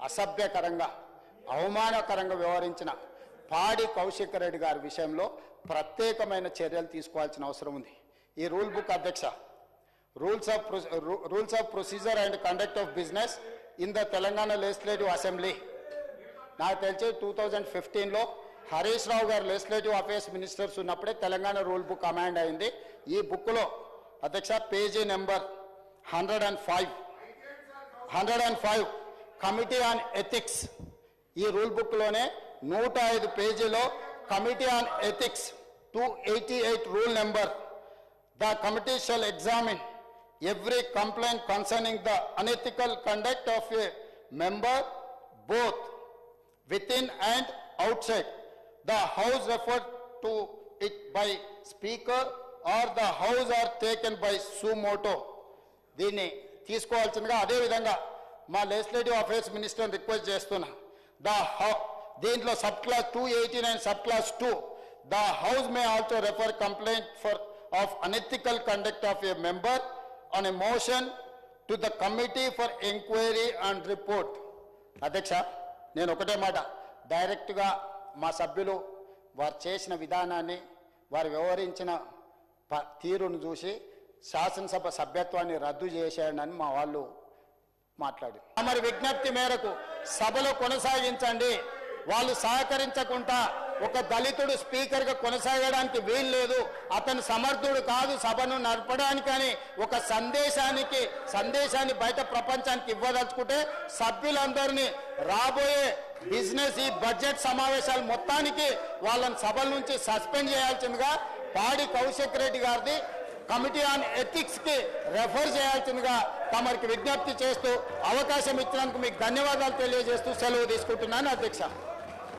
అసభ్యకరంగా అవమానకరంగా వ్యవహరించిన పాడి కౌశిక్ రెడ్డి గారి విషయంలో ప్రత్యేకమైన చర్యలు తీసుకోవాల్సిన అవసరం ఉంది. ఈ రూల్ బుక్ అధ్యక్ష, rules of procedure and conduct of business in the Telangana legislative assembly, నాకు తెలిసి 2015లో హరీష్ రావు గారు లెజిస్లేటివ్ అఫేర్స్ మినిస్టర్స్ ఉన్నప్పుడే తెలంగాణ రూల్ బుక్ అమెండ్ అయింది. ఈ బుక్లో అధ్యక్ష page number 105 committee on ethics, ఈ రూల్ బుక్లోనే 105 పేజీలో committee on ethics 288 rule number, the committee shall examine every complaint concerning the unethical conduct of a member both within and outside the house referred to it by speaker or the house are taken by suo motu. దీన్ని తీసుకోవాల్సిందిగా అదే విధంగా మా legislative affairs minister request చేస్తున్నా. దీంట్లో sub class 289 sub class 2, the house may also refer complaint for of unethical conduct of a member on a motion to the committee for inquiry and report. అధ్యక్ష, నేను ఒకటే మాట, డైరెక్ట్గా మా సభ్యులు వారు చేసిన విధానాన్ని, వారు వ్యవహరించిన తీరును చూసి శాసనసభ సభ్యత్వాన్ని రద్దు చేసేయడని మా వాళ్ళు మాట్లాడి మరి విజ్ఞప్తి మేరకు సభలో కొనసాగించండి. వాళ్ళు సహకరించకుండా ఒక దళితుడు స్పీకర్గా కొనసాగడానికి వీలు లేదు, అతను సమర్థుడు కాదు సభను నడపడానికని ఒక సందేశాన్ని బయట ప్రపంచానికి ఇవ్వదలుచుకుంటే సభ్యులందరినీ రాబోయే బిజినెస్ ఈ బడ్జెట్ సమావేశాలు మొత్తానికి వాళ్ళని సభల నుంచి సస్పెండ్ చేయాల్సిందిగా పాడి కౌశిక్ రెడ్డి గారిది కమిటీ ఆన్ ఎథిక్స్ కి రెఫర్ చేయాల్సిందిగా తమరికి విజ్ఞప్తి చేస్తూ అవకాశం ఇచ్చినందుకు మీకు ధన్యవాదాలు తెలియజేస్తూ సెలవు తీసుకుంటున్నాను అధ్యక్ష.